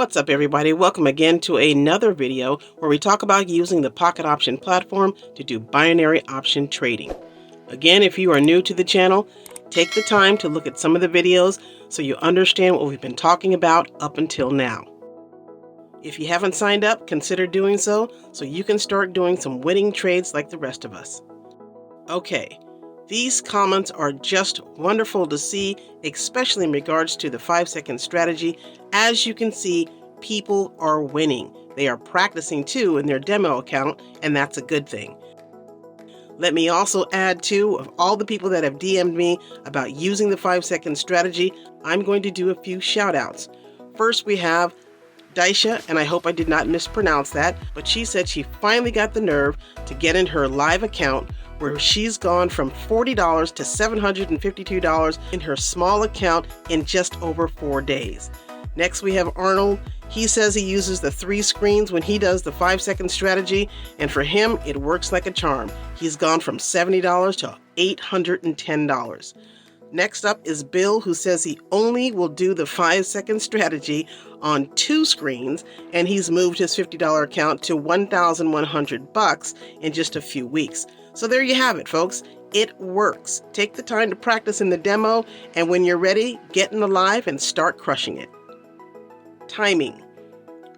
What's up, everybody? Welcome again to another video where we talk about using the Pocket Option platform to do binary option trading. Again, if you are new to the channel, take the time to look at some of the videos so you understand what we've been talking about up until now. If you haven't signed up, consider doing so you can start doing some winning trades like the rest of us. Okay, these comments are just wonderful to see, especially in regards to the 5-second strategy. As you can see, people are winning. They are practicing too in their demo account, and that's a good thing. Let me also add too, of all the people that have DM'd me about using the 5-second strategy, I'm going to do a few shout outs. First, we have Daisha, and I hope I did not mispronounce that, but she said she finally got the nerve to get in her live account where she's gone from $40 to $752 in her small account in just over 4 days. Next, we have Arnold. He says he uses the 3 screens when he does the 5-second strategy, and for him, it works like a charm. He's gone from $70 to $810. Next up is Bill, who says he only will do the 5-second strategy on 2 screens, and he's moved his $50 account to $1,100 in just a few weeks. So there you have it, folks. It works. Take the time to practice in the demo, and when you're ready, get in the live and start crushing it. Timing.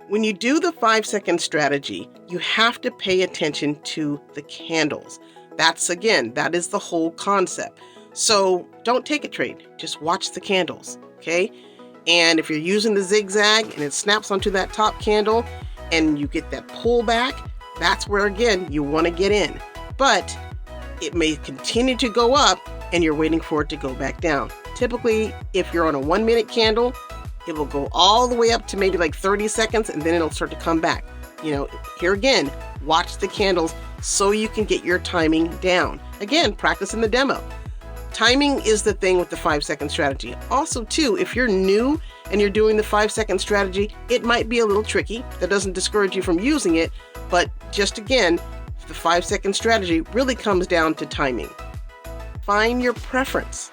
When you do the 5-second strategy, you have to pay attention to the candles. That is the whole concept. So don't take a trade, just watch the candles, okay? And if you're using the zigzag and it snaps onto that top candle and you get that pullback, that's where, again, you want to get in. But it may continue to go up and you're waiting for it to go back down. Typically, if you're on a 1-minute candle, it will go all the way up to maybe like 30 seconds and then it'll start to come back. Here again, watch the candles so you can get your timing down. Again, practice in the demo. Timing is the thing with the 5-second strategy. Also, too, if you're new and you're doing the 5-second strategy, it might be a little tricky. That doesn't discourage you from using it, but just again, the 5-second strategy really comes down to timing. Find your preference.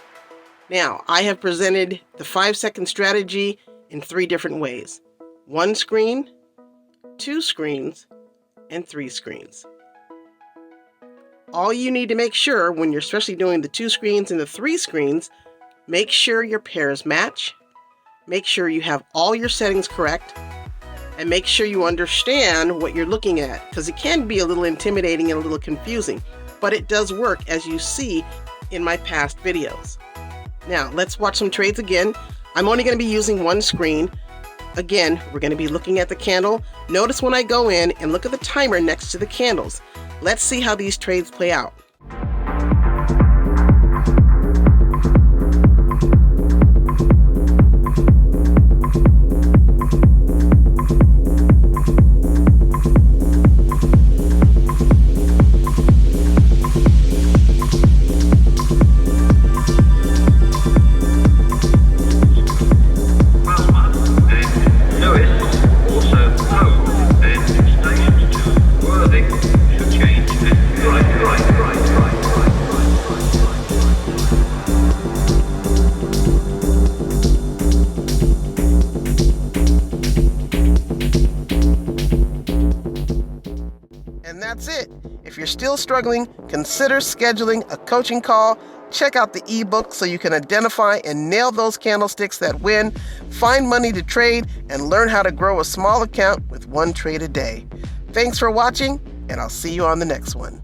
Now, I have presented the 5-second strategy in 3 different ways. 1 screen, 2 screens, and 3 screens. All you need to make sure when you're especially doing the 2 screens and the 3 screens, make sure your pairs match, make sure you have all your settings correct, and make sure you understand what you're looking at, because it can be a little intimidating and a little confusing, but it does work, as you see in my past videos. Now, let's watch some trades again. I'm only going to be using 1 screen. Again, we're going to be looking at the candle. Notice when I go in and look at the timer next to the candles. Let's see how these trades play out. And that's it. If you're still struggling, consider scheduling a coaching call. Check out the ebook so you can identify and nail those candlesticks that win, find money to trade, and learn how to grow a small account with 1 trade a day. Thanks for watching, and I'll see you on the next one.